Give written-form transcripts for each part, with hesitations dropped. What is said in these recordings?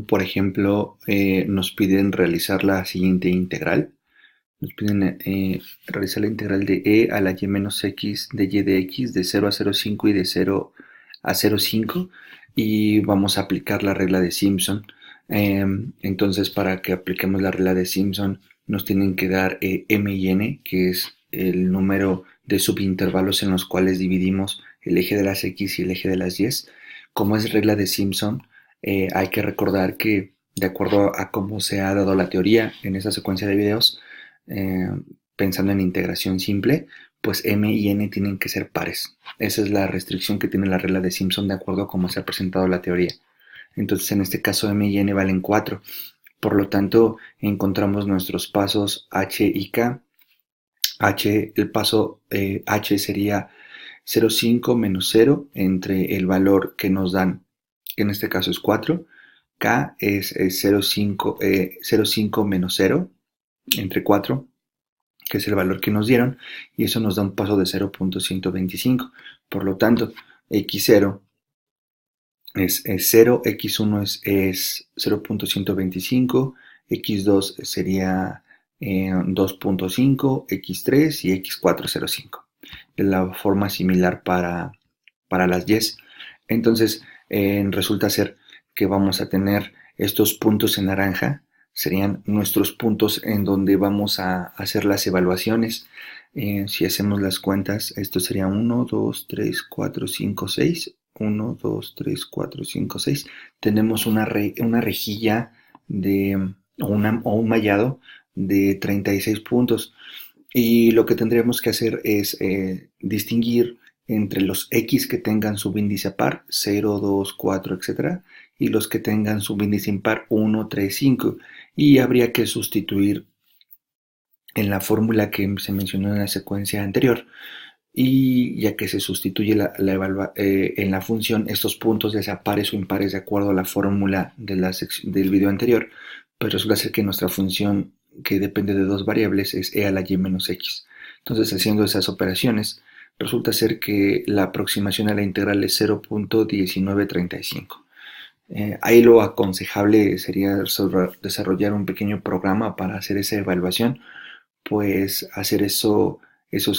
Por ejemplo, nos piden realizar la siguiente integral. Nos piden realizar la integral de e a la y menos x de y de x de 0 a 0,5 y de 0 a 0,5 y vamos a aplicar la regla de Simpson. Entonces, para que apliquemos la regla de Simpson, nos tienen que dar m y n, que es el número de subintervalos en los cuales dividimos el eje de las x y el eje de las y. Como es regla de Simpson, hay que recordar que, de acuerdo a cómo se ha dado la teoría en esta secuencia de videos, eh, pensando en integración simple, pues m y n tienen que ser pares. Esa es la restricción que tiene la regla de Simpson de acuerdo a cómo se ha presentado la teoría. Entonces, en este caso, m y n valen 4. Por lo tanto, encontramos nuestros pasos h y k. El paso h sería 0,5 menos 0 entre el valor que nos dan, que en este caso es 4. K es 0,5 menos 0 entre 4, que es el valor que nos dieron, y eso nos da un paso de 0.125. Por lo tanto, x0 es 0, x1 es 0.125, x2 sería 2.5, x3 y x4 0.5. De la forma similar para las yes. Entonces, resulta ser que vamos a tener estos puntos en naranja, serían nuestros puntos en donde vamos a hacer las evaluaciones. Si hacemos las cuentas, esto sería 1, 2, 3, 4, 5, 6. 1, 2, 3, 4, 5, 6. Tenemos una rejilla o un mallado de 36 puntos. Y lo que tendríamos que hacer es distinguir entre los X que tengan subíndice par, 0, 2, 4, etcétera, y los que tengan subíndice impar, 1, 3, 5. Y habría que sustituir en la fórmula que se mencionó en la secuencia anterior. Y ya que se sustituye en la función estos puntos, ya sea pares o impares, de acuerdo a la fórmula del video anterior, pues resulta ser que nuestra función, que depende de dos variables, es e a la y menos x. Entonces, haciendo esas operaciones, resulta ser que la aproximación a la integral es 0.1935. Ahí lo aconsejable sería desarrollar un pequeño programa para hacer esa evaluación, pues hacer esos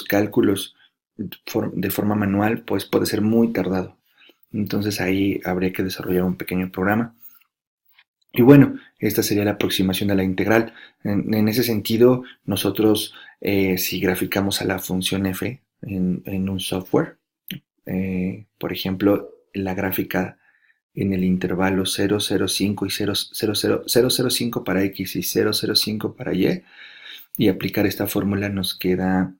cálculos de forma manual, pues puede ser muy tardado. Entonces ahí habría que desarrollar un pequeño programa. Y bueno, esta sería la aproximación de la integral. En ese sentido, nosotros si graficamos a la función f en un software, por ejemplo, la gráfica en el intervalo 0,05 y 0,005 para x y 0,05 para y aplicar esta fórmula nos queda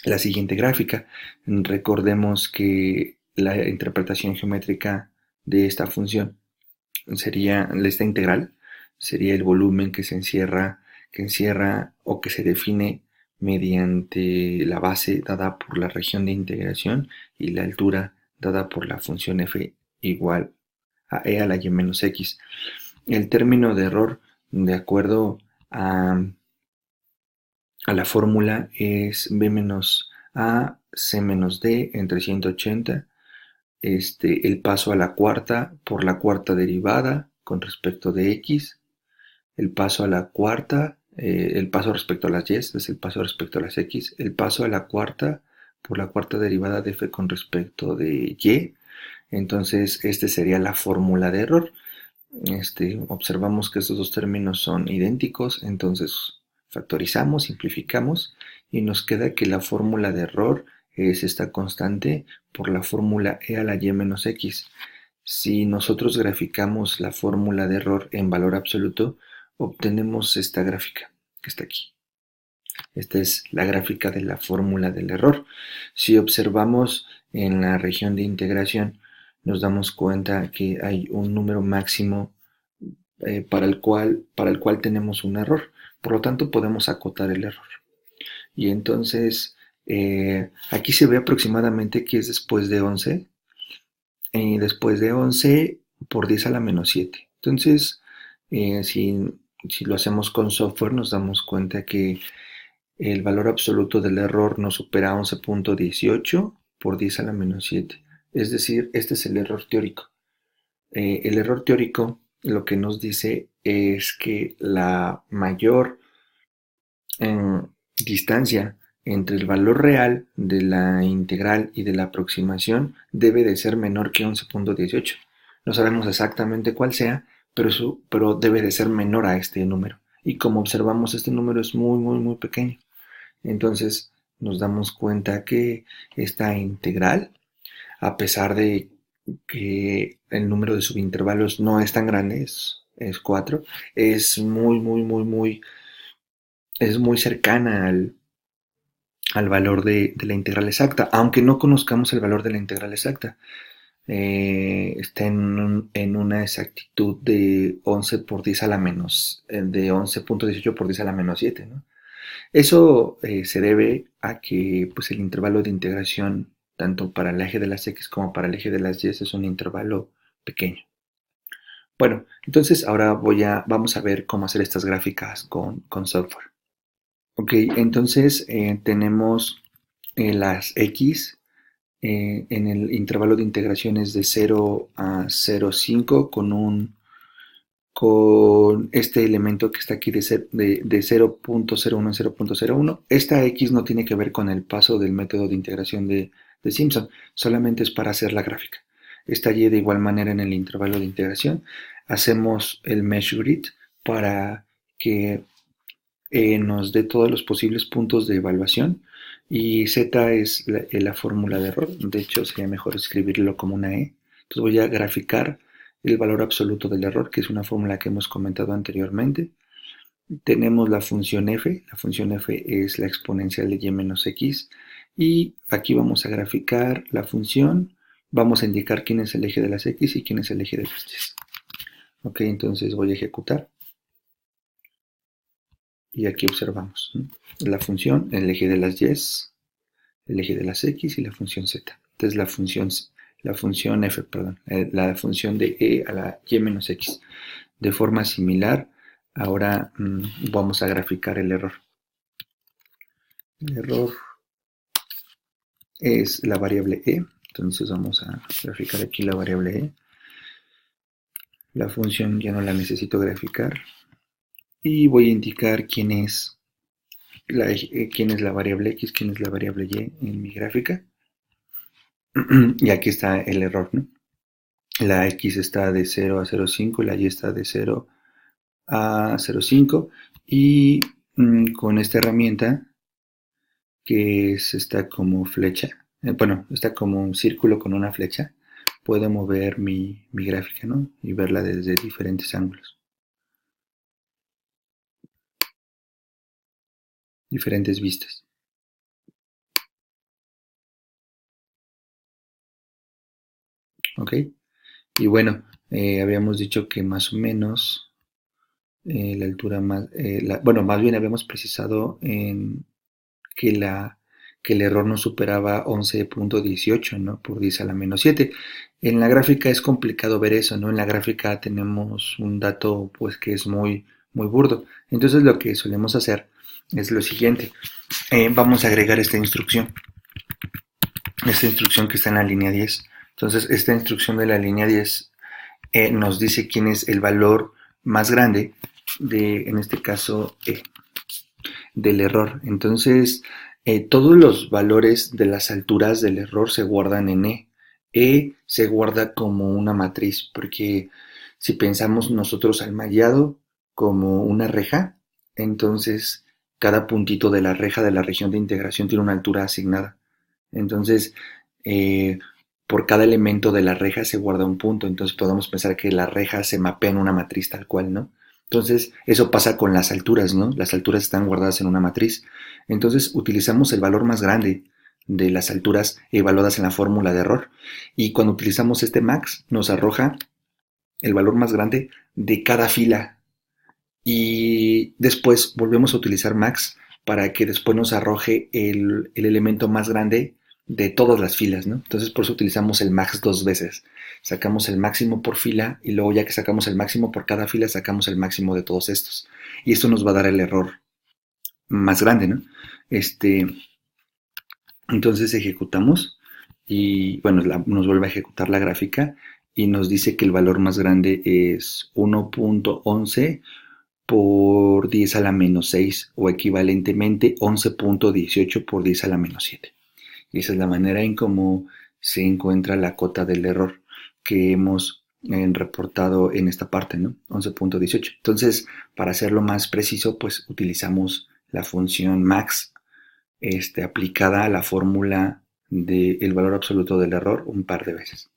la siguiente gráfica. Recordemos que la interpretación geométrica de esta función sería esta integral, sería el volumen que encierra o que se define mediante la base dada por la región de integración y la altura dada por la función f igual a e a la y menos x. El término de error, de acuerdo a la fórmula, es b menos a c menos d entre 180. El paso a la cuarta por la cuarta derivada con respecto de x, el paso a la cuarta, el paso respecto a las y, es el paso respecto a las x, el paso a la cuarta por la cuarta derivada de f con respecto de y. Entonces, sería la fórmula de error. Observamos que estos dos términos son idénticos, entonces factorizamos, simplificamos y nos queda que la fórmula de error es esta constante por la fórmula e a la y menos x. Si nosotros graficamos la fórmula de error en valor absoluto, obtenemos esta gráfica que está aquí. Esta es la gráfica de la fórmula del error. Si observamos en la región de integración, nos damos cuenta que hay un número máximo para el cual tenemos un error. Por lo tanto, podemos acotar el error. Y entonces, aquí se ve aproximadamente que es después de 11. Después de 11 por 10 a la menos 7. Entonces, si lo hacemos con software, nos damos cuenta que el valor absoluto del error no supera 11.18 por 10 a la menos 7. Es decir, este es el error teórico. El error teórico lo que nos dice es que la mayor distancia entre el valor real de la integral y de la aproximación debe de ser menor que 11.18. No sabemos exactamente cuál sea, pero debe de ser menor a este número. Y como observamos, este número es muy, muy, muy pequeño. Entonces nos damos cuenta que esta integral, a pesar de que el número de subintervalos no es tan grande, es 4, es muy, muy, muy, muy, es muy cercana al valor de la integral exacta, aunque no conozcamos el valor de la integral exacta. Está en una exactitud de 11 por 10 a la menos, de 11.18 por 10 a la menos 7, ¿no? Eso se debe a que pues, el intervalo de integración, tanto para el eje de las x como para el eje de las y, es un intervalo pequeño. Bueno, entonces ahora vamos a ver cómo hacer estas gráficas con software. Ok, entonces tenemos las x en el intervalo de integración es de 0 a 0,5 con este elemento que está aquí de 0.01 en 0.01. Esta x no tiene que ver con el paso del método de integración de Simpson, solamente es para hacer la gráfica. Esta y de igual manera en el intervalo de integración. Hacemos el mesh grid para que nos dé todos los posibles puntos de evaluación y z es la fórmula de error. De hecho, sería mejor escribirlo como una e. Entonces voy a graficar el valor absoluto del error, que es una fórmula que hemos comentado anteriormente. Tenemos la función f es la exponencial de y menos x, y aquí vamos a graficar la función, vamos a indicar quién es el eje de las x y quién es el eje de las y. Ok, entonces voy a ejecutar. Y aquí observamos, ¿no?, la función, el eje de las y, el eje de las x y la función z. Entonces la función f, perdón, la función de e a la y menos x. De forma similar, ahora vamos a graficar el error. El error es la variable e, entonces vamos a graficar aquí la variable e. La función ya no la necesito graficar. Y voy a indicar quién es la variable x, quién es la variable y en mi gráfica. Y aquí está el error, ¿no? La x está de 0 a 0,5, la y está de 0 a 0,5, y con esta herramienta que está como flecha, bueno, está como un círculo con una flecha, puedo mover mi gráfica, ¿no?, y verla desde diferentes ángulos, diferentes vistas. ¿Ok? Y bueno, habíamos dicho que más o menos la altura más, bueno, más bien habíamos precisado en que, que el error no superaba 11.18, ¿no?, por 10 a la menos 7. En la gráfica es complicado ver eso, ¿no? En la gráfica tenemos un dato pues que es muy, muy burdo. Entonces lo que solemos hacer es lo siguiente. Vamos a agregar esta instrucción que está en la línea 10. Entonces esta instrucción de la línea 10 nos dice quién es el valor más grande en este caso, del error. Entonces, todos los valores de las alturas del error se guardan en E. E se guarda como una matriz, porque si pensamos nosotros al mallado como una reja, entonces cada puntito de la reja de la región de integración tiene una altura asignada. Entonces, eh, por cada elemento de la reja se guarda un punto. Entonces podemos pensar que la reja se mapea en una matriz tal cual, ¿no? Entonces, eso pasa con las alturas, ¿no? Las alturas están guardadas en una matriz. Entonces, utilizamos el valor más grande de las alturas evaluadas en la fórmula de error. Y cuando utilizamos este max, nos arroja el valor más grande de cada fila. Y después volvemos a utilizar max para que después nos arroje el elemento más grande de todas las filas, ¿no? Entonces por eso utilizamos el max dos veces. Sacamos el máximo por fila y luego ya que sacamos el máximo por cada fila, sacamos el máximo de todos estos. Y esto nos va a dar el error más grande, ¿no? Entonces ejecutamos y bueno, nos vuelve a ejecutar la gráfica y nos dice que el valor más grande es 1.11 por 10 a la menos 6 o equivalentemente 11.18 por 10 a la menos 7. Y esa es la manera en cómo se encuentra la cota del error que hemos reportado en esta parte, ¿no? 11.18. Entonces, para hacerlo más preciso, pues utilizamos la función max aplicada a la fórmula del valor absoluto del error un par de veces.